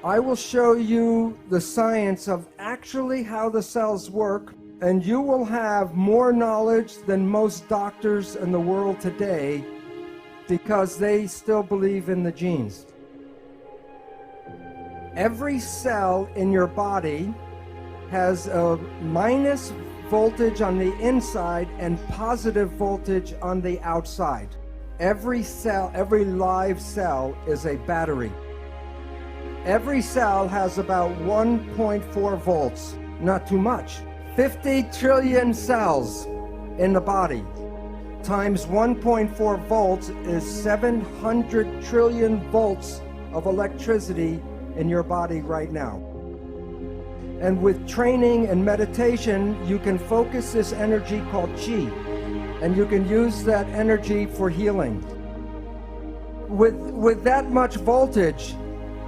I will show you the science of actually how the cells work, and you will have more knowledge than most doctors in the world today because they still believe in the genes. Every cell in your body has a minus voltage on the inside and positive voltage on the outside. Every cell, every live cell is a battery. Every cell has about 1.4 volts, not too much. 50 trillion cells in the body times 1.4 volts is 700 trillion volts of electricity in your body right now. And with training and meditation, you can focus this energy called chi, and you can use that energy for healing. With that much voltage,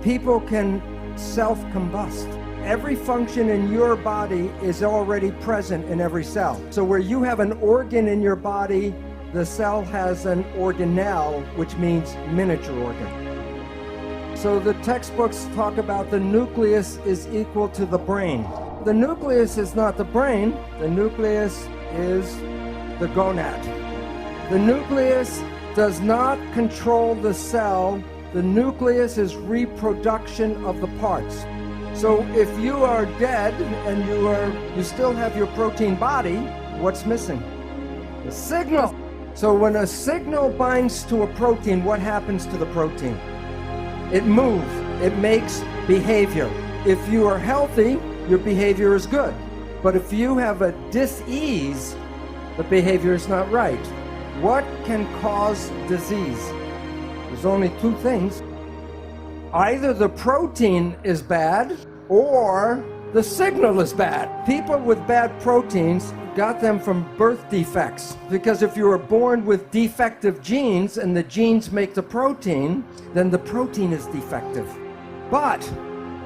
people can self-combust. Every function in your body is already present in every cell. So where you have an organ in your body, the cell has an organelle, which means miniature organ. So the textbooks talk about the nucleus is equal to the brain. The nucleus is not the brain, the nucleus is the gonad. The nucleus does not control the cell. The nucleus is reproduction of the parts. So if you are dead and you still have your protein body, what's missing? The signal. So when a signal binds to a protein, what happens to the protein? It moves. It makes behavior. If you are healthy, your behavior is good. But if you have a dis-ease, the behavior is not right. What can cause disease? There's only two things. Either the protein is bad or the signal is bad. People with bad proteins got them from birth defects, because if you were born with defective genes and the genes make the protein, then the protein is defective. But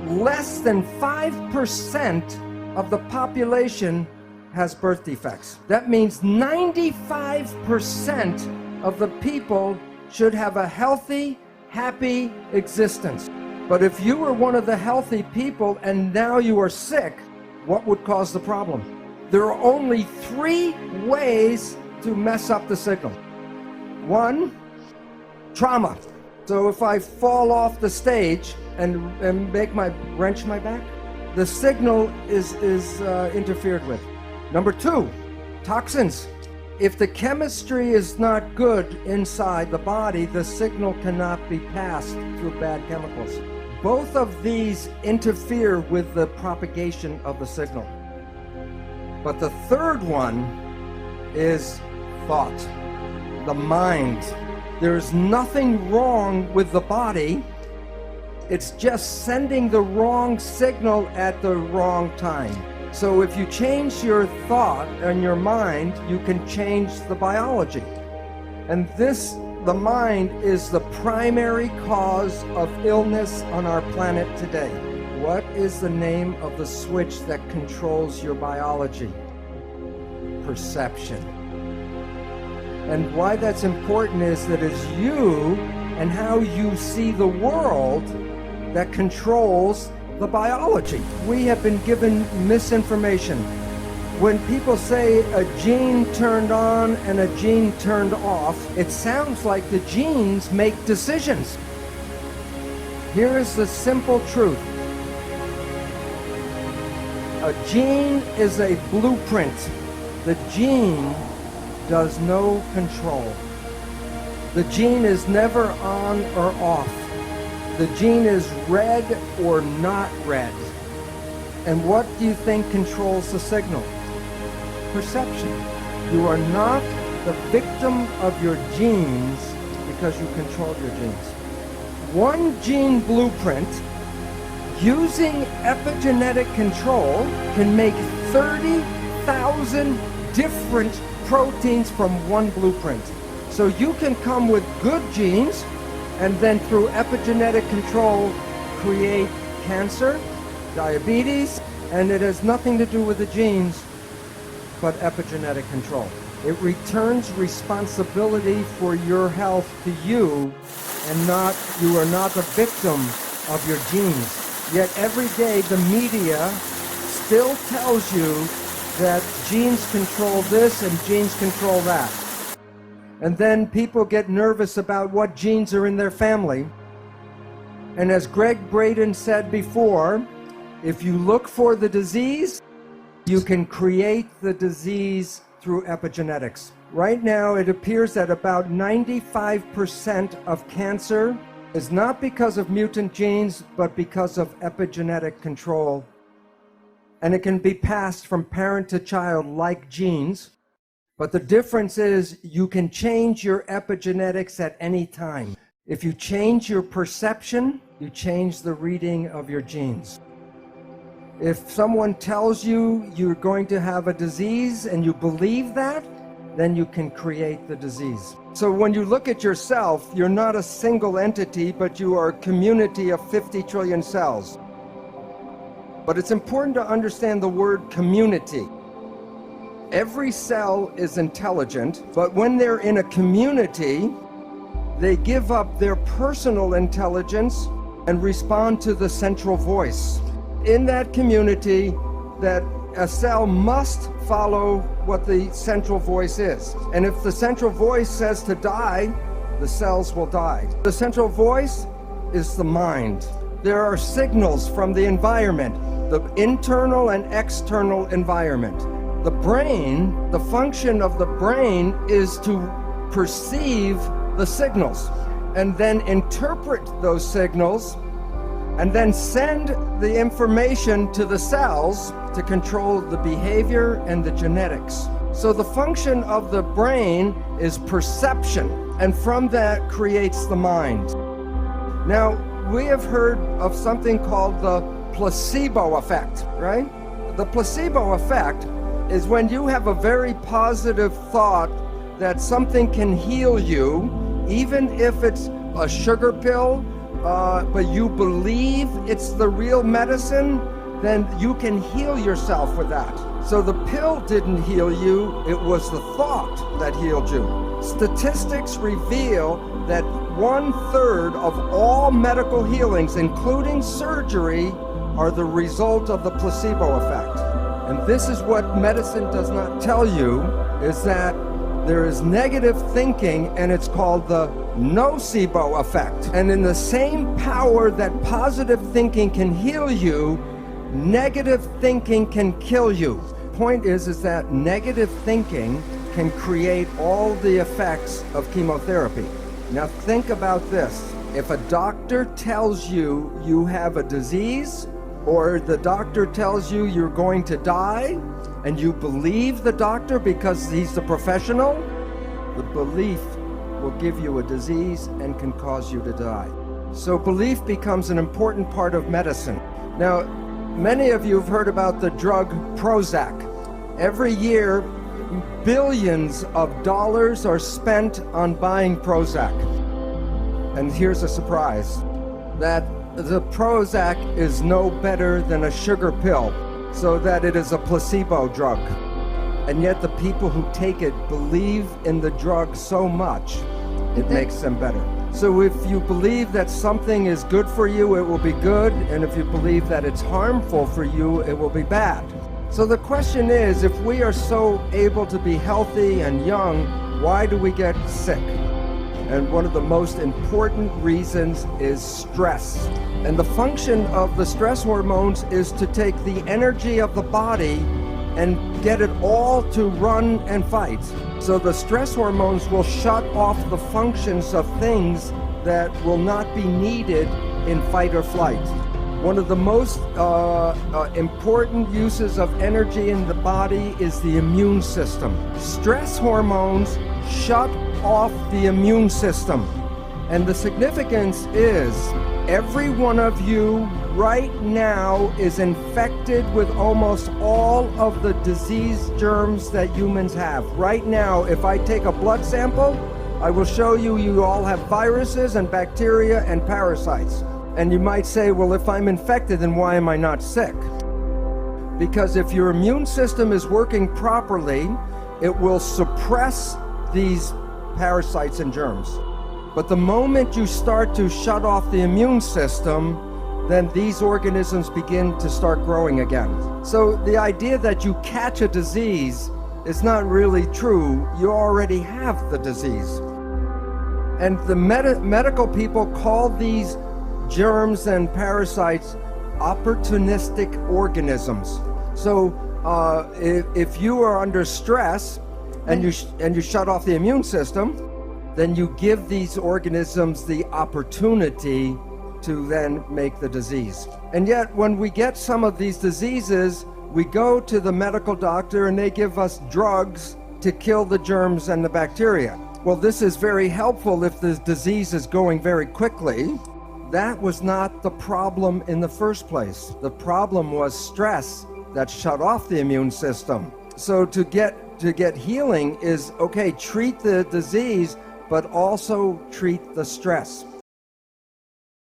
less than 5% of the population has birth defects. That means 95% of the people should have a healthy, happy existence. But if you were one of the healthy people and now you are sick, what would cause the problem? There are only 3 ways to mess up the signal. 1, trauma. So if I fall off the stage and wrench my back, the signal is interfered with. Number 2, toxins. If the chemistry is not good inside the body, the signal cannot be passed through bad chemicals. Both of these interfere with the propagation of the signal. But the third one is thought, the mind. There's nothing wrong with the body. It's just sending the wrong signal at the wrong time. So if you change your thought and your mind, you can change the biology. And the mind is the primary cause of illness on our planet today. What is the name of the switch that controls your biology? Perception. And why that's important is that it's you and how you see the world that controls the biology. We have been given misinformation. When people say a gene turned on and a gene turned off, it sounds like the genes make decisions. Here is the simple truth. A gene is a blueprint. The gene does no control. The gene is never on or off. The gene is red or not red. And what do you think controls the signal? Perception. You are not the victim of your genes because you control your genes. One gene blueprint, using epigenetic control, can make 30,000 different proteins from one blueprint. So you can come with good genes and then through epigenetic control create cancer, diabetes, and it has nothing to do with the genes but epigenetic control. It returns responsibility for your health to you, and you are not the victim of your genes. Yet every day the media still tells you that genes control this and genes control that. And then people get nervous about what genes are in their family. And as Greg Braden said before, if you look for the disease, you can create the disease through epigenetics. Right now, it appears that about 95% of cancer is not because of mutant genes, but because of epigenetic control. And it can be passed from parent to child like genes. But the difference is you can change your epigenetics at any time. If you change your perception, you change the reading of your genes. If someone tells you you're going to have a disease and you believe that, then you can create the disease. So when you look at yourself, you're not a single entity, but you are a community of 50 trillion cells. But it's important to understand the word community. Every cell is intelligent, but when they're in a community, they give up their personal intelligence and respond to the central voice. In that community, that a cell must follow what the central voice is. And if the central voice says to die, the cells will die. The central voice is the mind. There are signals from the environment, the internal and external environment. The brain, the function of the brain is to perceive the signals and then interpret those signals and then send the information to the cells to control the behavior and the genetics. So the function of the brain is perception, and from that creates the mind. Now, we have heard of something called the placebo effect, right? The placebo effect is when you have a very positive thought that something can heal you, even if it's a sugar pill, but you believe it's the real medicine, then you can heal yourself with that. So the pill didn't heal you, it was the thought that healed you. Statistics reveal that 1/3 of all medical healings, including surgery, are the result of the placebo effect. And this is what medicine does not tell you, is that there is negative thinking, and it's called the nocebo effect. And in the same power that positive thinking can heal you, negative thinking can kill you. Point is that negative thinking can create all the effects of chemotherapy. Now think about this. If a doctor tells you you have a disease, or the doctor tells you you're going to die, and you believe the doctor because he's the professional, the belief will give you a disease and can cause you to die. So belief becomes an important part of medicine. Now, many of you have heard about the drug Prozac. Every year, billions of dollars are spent on buying Prozac. And here's a surprise, that the Prozac is no better than a sugar pill, so that it is a placebo drug. And yet the people who take it believe in the drug so much, it makes them better. So if you believe that something is good for you, it will be good. And if you believe that it's harmful for you, it will be bad. So the question is, if we are so able to be healthy and young, why do we get sick? And one of the most important reasons is stress. And the function of the stress hormones is to take the energy of the body and get it all to run and fight. So the stress hormones will shut off the functions of things that will not be needed in fight or flight. One of the most important uses of energy in the body is the immune system. Stress hormones shut off the immune system. And the significance is every one of you right now is infected with almost all of the disease germs that humans have. Right now, if I take a blood sample, I will show you you all have viruses and bacteria and parasites. And you might say, well, if I'm infected, then why am I not sick? Because if your immune system is working properly, it will suppress these parasites and germs. But the moment you start to shut off the immune system, then these organisms begin to start growing again. So the idea that you catch a disease is not really true. You already have the disease. And the medical people call these germs and parasites opportunistic organisms. So if you are under stress and you shut off the immune system, then you give these organisms the opportunity to then make the disease. And yet when we get some of these diseases, we go to the medical doctor and they give us drugs to kill the germs and the bacteria. Well, this is very helpful if the disease is going very quickly. That was not the problem in the first place. The problem was stress that shut off the immune system. So to get healing is, okay, treat the disease, but also treat the stress.